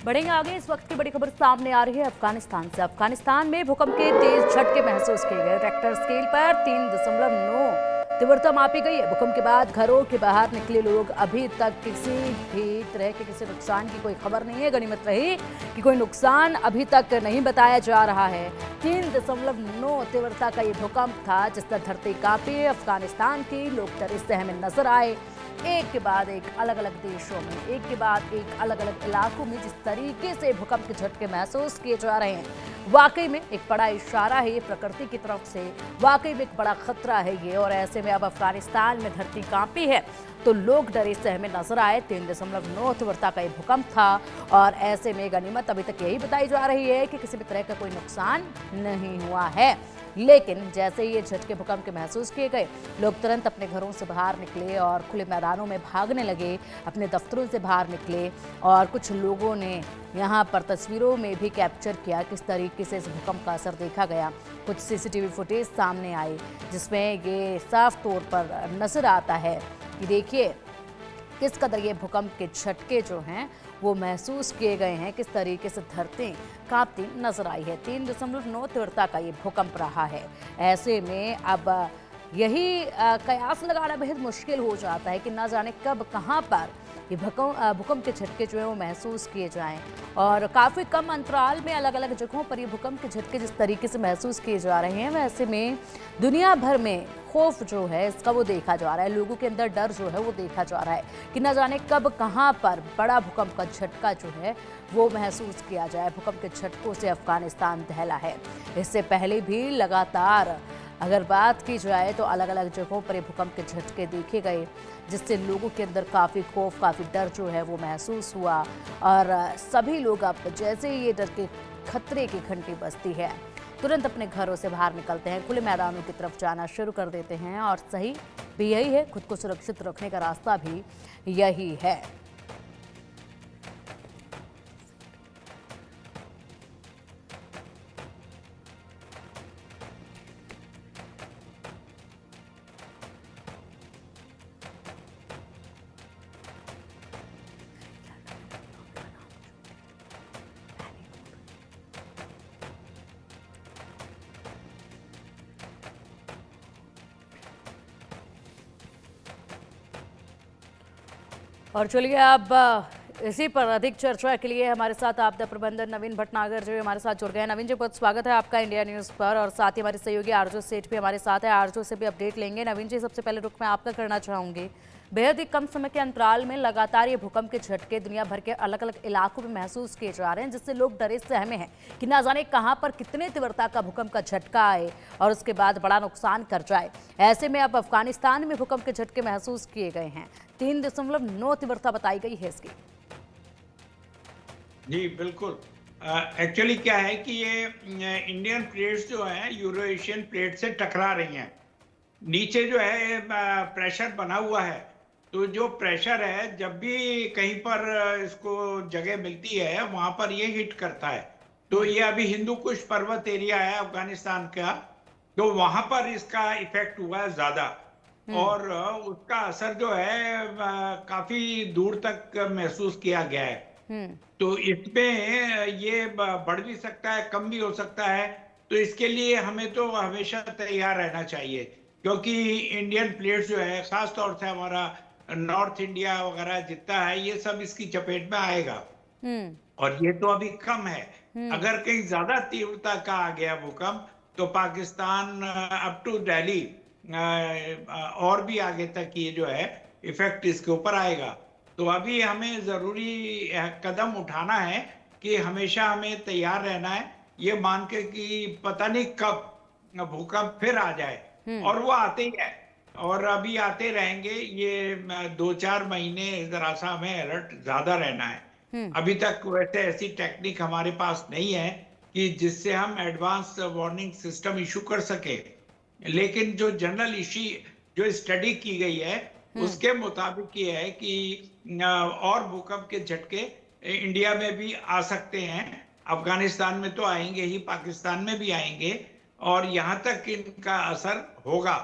बढ़ेंगे आगे। इस वक्त की बड़ी खबर सामने आ रही है अफगानिस्तान से। अफगानिस्तान में भूकंप के तेज झटके महसूस किए गए। रेक्टर स्केल पर 3.9 तीव्रता मापी गई है। भूकंप के बाद घरों के बाहर निकले लोग अभी तक किसी भी तरह के किसी नुकसान की कोई खबर नहीं है। गनीमत रही कि कोई नुकसान अभी तक नहीं बताया जा रहा है। 3.9 तीव्रता का ये भूकंप था जिससे धरती कांपी। अफगानिस्तान के लोग डरे सहमे नजर आए। एक के बाद एक अलग अलग देशों में, एक के बाद एक अलग अलग इलाकों में जिस तरीके से भूकंप के झटके महसूस किए जा रहे हैं, वाकई में एक बड़ा इशारा है ये प्रकृति की तरफ से। वाकई में एक बड़ा खतरा है ये। और ऐसे में अब अफगानिस्तान में धरती कांपी है तो लोग डरे सहमे नजर आए। 3.9 तीव्रता का ये भूकंप था और ऐसे में गनीमत अभी तक यही बताई जा रही है कि किसी भी तरह का कोई नुकसान नहीं हुआ है। लेकिन जैसे ये झटके भूकंप के महसूस किए गए, लोग तुरंत अपने घरों से बाहर निकले और खुले मैदानों में भागने लगे, अपने दफ्तरों से बाहर निकले। और कुछ लोगों ने यहाँ पर तस्वीरों में भी कैप्चर किया किस तरीके से इस भूकंप का असर देखा गया। कुछ सीसीटीवी फुटेज सामने आई जिसमें ये साफ तौर पर नजर आता है कि देखिए किस कदर ये भूकंप के झटके जो हैं वो महसूस किए गए हैं, किस तरीके से धरती कांपती नजर आई है। 3.9 तीव्रता का ये भूकंप रहा है। ऐसे में अब यही कयास लगाना बेहद मुश्किल हो जाता है कि ना जाने कब कहाँ पर ये भूकंप के झटके जो है वो महसूस किए जाएं। और काफ़ी कम अंतराल में अलग अलग जगहों पर ये भूकंप के झटके जिस तरीके से महसूस किए जा रहे हैं, वैसे में दुनिया भर में खौफ जो है इसका वो देखा जा रहा है। लोगों के अंदर डर जो है वो देखा जा रहा है कि न जाने कब कहाँ पर बड़ा भूकंप का झटका जो है वो महसूस किया जाए। भूकंप के झटकों से अफगानिस्तान दहला है। इससे पहले भी लगातार अगर बात की जाए तो अलग अलग जगहों पर भूकंप के झटके देखे गए जिससे लोगों के अंदर काफ़ी खौफ, काफ़ी डर जो है वो महसूस हुआ। और सभी लोग अब जैसे ही ये डर के खतरे की घंटी बजती है तुरंत अपने घरों से बाहर निकलते हैं, खुले मैदानों की तरफ जाना शुरू कर देते हैं। और सही भी यही है, खुद को सुरक्षित रखने का रास्ता भी यही है। और चलिए अब इसी पर अधिक चर्चा के लिए हमारे साथ आपदा प्रबंधन नवीन भटनागर जो हमारे साथ जुड़ गए हैं। नवीन जी, बहुत स्वागत है आपका इंडिया न्यूज़ पर। और साथ ही हमारे सहयोगी आरजू सेठ भी हमारे साथ है, आरजू से भी अपडेट लेंगे। नवीन जी, सबसे पहले रुख मैं आपका करना चाहूंगी। बेहद ही कम समय के अंतराल में लगातार ये भूकंप के झटके दुनिया भर के अलग अलग इलाकों में महसूस किए जा रहे हैं जिससे लोग डरे सहमे हैं कि ना जाने कहां पर कितने तीव्रता का भूकंप का झटका आए और उसके बाद बड़ा नुकसान कर जाए। ऐसे में अब अफगानिस्तान में भूकंप के झटके महसूस किए गए हैं। 3.9 तीव्रता बताई गई है इसकी। जी बिल्कुल। एक्चुअली क्या है कि ये इंडियन प्लेट्स जो है यूरो एशियन प्लेट से टकरा रही हैं। नीचे जो है प्रेशर बना हुआ है, तो जो प्रेशर है जब भी कहीं पर इसको जगह मिलती है वहां पर ये हिट करता है। तो ये अभी हिंदू कुश पर्वत एरिया है अफगानिस्तान का, तो वहां पर इसका इफेक्ट हुआ है ज्यादा। और उसका असर जो है काफी दूर तक महसूस किया गया है। तो इसमें ये बढ़ भी सकता है, कम भी हो सकता है। तो इसके लिए हमें तो हमेशा तैयार रहना चाहिए, क्योंकि इंडियन प्लेट्स जो है खास तौर से हमारा नॉर्थ इंडिया वगैरह जितना है ये सब इसकी चपेट में आएगा। और ये तो अभी कम है। अगर कहीं ज्यादा तीव्रता का आ गया भूकंप तो पाकिस्तान अप टू दिल्ली और भी आगे तक ये जो है इफेक्ट इसके ऊपर आएगा। तो अभी हमें जरूरी कदम उठाना है कि हमेशा हमें तैयार रहना है, ये मान के कि पता नहीं कब भूकंप फिर आ जाए। और वो आते ही है और अभी आते रहेंगे। ये 2-4 महीने जरा सा हमें अलर्ट ज्यादा रहना है। अभी तक वैसे ऐसी टेक्निक हमारे पास नहीं है कि जिससे हम एडवांस वार्निंग सिस्टम इशू कर सके। लेकिन जो जनरल इशू जो स्टडी की गई है उसके मुताबिक ये है कि और भूकंप के झटके इंडिया में भी आ सकते हैं। अफगानिस्तान में तो आएंगे ही, पाकिस्तान में भी आएंगे और यहाँ तक इनका असर होगा।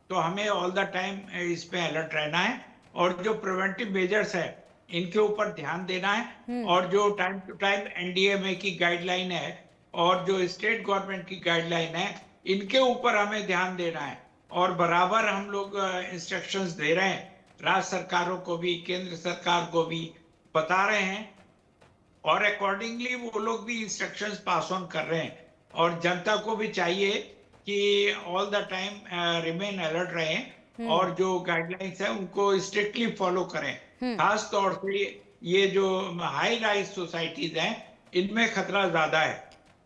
तो हमें ऑल द टाइम इस पे अलर्ट रहना है। और जो प्रिवेंटिव मेजर्स है इनके ऊपर ध्यान देना है। और जो टाइम टू टाइम एनडीएमए की गाइडलाइन है और जो स्टेट गवर्नमेंट की गाइडलाइन है, इनके ऊपर हमें ध्यान देना है। और बराबर हम लोग इंस्ट्रक्शंस दे रहे हैं, राज्य सरकारों को भी, केंद्र सरकार को भी बता रहे हैं, और अकॉर्डिंगली वो लोग भी इंस्ट्रक्शंस पास ऑन कर रहे हैं। और जनता को भी चाहिए कि all the time remain alert रहें और जो गाइडलाइंस है उनको स्ट्रिक्टली फॉलो करें। खास तौर से ये जो हाई राइज सोसाइटीज हैं, इनमें खतरा ज्यादा है।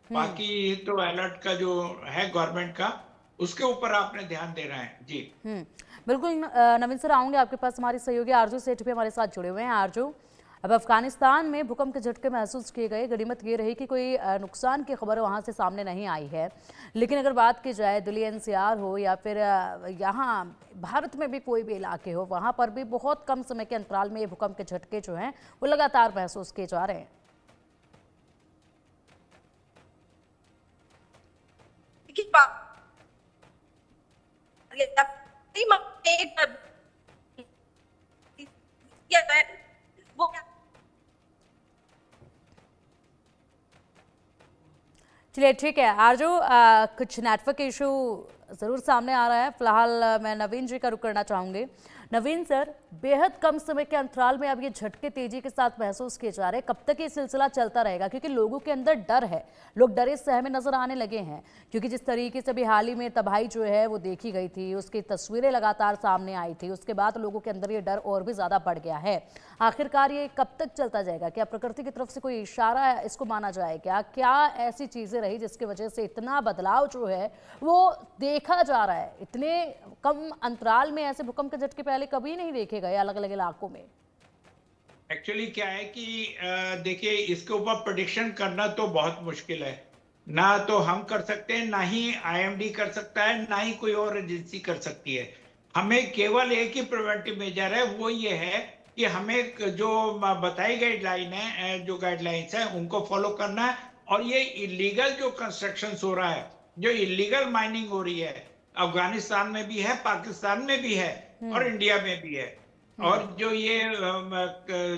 बाकी तो अलर्ट का जो है गवर्नमेंट का, उसके ऊपर आपने ध्यान देना है। जी बिल्कुल। नवीन सर, आऊंगे आपके पास। हमारे सहयोगी आरजू सेठ भी हमारे साथ जुड़े हुए हैं। आरजू, अब अफगानिस्तान में भूकंप के झटके महसूस किए गए। गनीमत ये रही कि कोई नुकसान की खबर वहाँ से सामने नहीं आई है, लेकिन अगर बात की जाए दिल्ली एनसीआर हो या फिर यहाँ भारत में भी कोई भी इलाके हो, वहाँ पर भी बहुत कम समय के अंतराल में ये भूकंप के झटके जो हैं वो लगातार महसूस किए जा रहे हैं। चलिए ठीक है आरजू, कुछ नेटवर्क इशू ज़रूर सामने आ रहा है। फिलहाल मैं नवीन जी का रुख करना चाहूँगी। नवीन सर, बेहद कम समय के अंतराल में अब ये झटके तेजी के साथ महसूस किए जा रहे हैं। कब तक ये सिलसिला चलता रहेगा? क्योंकि लोगों के अंदर डर है, लोग डरे सहमे नजर आने लगे हैं, क्योंकि जिस तरीके से भी हाल ही में तबाही जो है वो देखी गई थी, उसकी तस्वीरें लगातार सामने आई थी, उसके बाद लोगों के अंदर ये डर और भी ज़्यादा बढ़ गया है। आखिरकार ये कब तक चलता जाएगा? क्या प्रकृति की तरफ से कोई इशारा इसको माना जाए? क्या ऐसी चीज़ें रही जिसकी वजह से इतना बदलाव जो है वो देखा जा रहा है? इतने कम अंतराल में ऐसे भूकंप के झटके पहले कभी नहीं देखे गए अलग अलग इलाकों में। एक्चुअली क्या है कि देखिए, इसके ऊपर प्रेडिक्शन करना तो बहुत मुश्किल है। ना तो हम कर सकते हैं, ना ही आईएमडी कर सकता है, ना ही कोई और एजेंसी कर सकती है। हमें केवल एक ही प्रिवेंटिव मेजर है, वो ये है कि हमें जो बताई गाइडलाइन है, जो गाइडलाइंस है, उनको फॉलो करना है। और ये इलीगल जो कंस्ट्रक्शन हो रहा है, जो इलीगल माइनिंग हो रही है, अफगानिस्तान में भी है, पाकिस्तान में भी है और इंडिया में भी है। और जो ये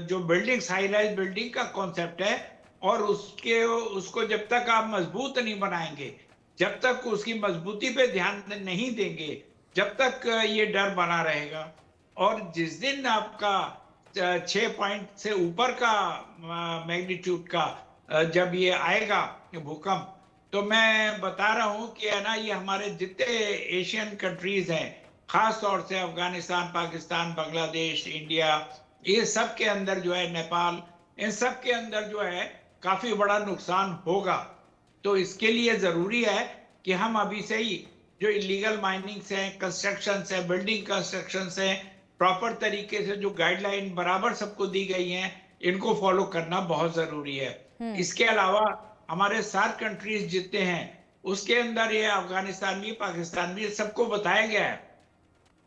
जो बिल्डिंग, हाई राइज बिल्डिंग का कॉन्सेप्ट है, और उसको जब तक आप मजबूत नहीं बनाएंगे, जब तक उसकी मजबूती पे ध्यान नहीं देंगे, जब तक ये डर बना रहेगा। और जिस दिन आपका 6 पॉइंट से ऊपर का मैग्नीट्यूड का जब ये आएगा भूकंप, तो मैं बता रहा हूं कि है ना, ये हमारे जितने एशियन कंट्रीज हैं, खास तौर से अफगानिस्तान, पाकिस्तान, बांग्लादेश, इंडिया, ये सब के अंदर जो है, नेपाल, इन सब के अंदर जो है काफी बड़ा नुकसान होगा। तो इसके लिए जरूरी है कि हम अभी से ही जो इलीगल माइनिंग्स हैं, कंस्ट्रक्शंस हैं, बिल्डिंग कंस्ट्रक्शंस हैं, प्रॉपर तरीके से जो गाइडलाइन बराबर सबको दी गई हैं, इनको फॉलो करना बहुत जरूरी है। इसके अलावा हमारे 7 कंट्रीज जितने हैं, उसके अंदर ये अफगानिस्तान भी, पाकिस्तान भी, सबको बताया गया है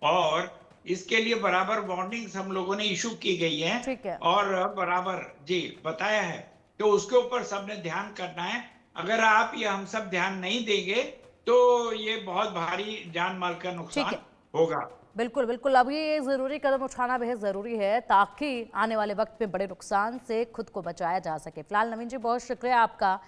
और इसके लिए बराबर वार्निंग्स हम लोगों ने इशू की गई हैं और बराबर जी बताया है। तो उसके ऊपर सबने ध्यान करना है। अगर आप या हम सब ध्यान नहीं देंगे तो ये बहुत भारी जान माल का नुकसान होगा। बिल्कुल बिल्कुल, अब ये ज़रूरी कदम उठाना बेहद ज़रूरी है ताकि आने वाले वक्त में बड़े नुकसान से खुद को बचाया जा सके। फिलहाल नवीन जी, बहुत शुक्रिया आपका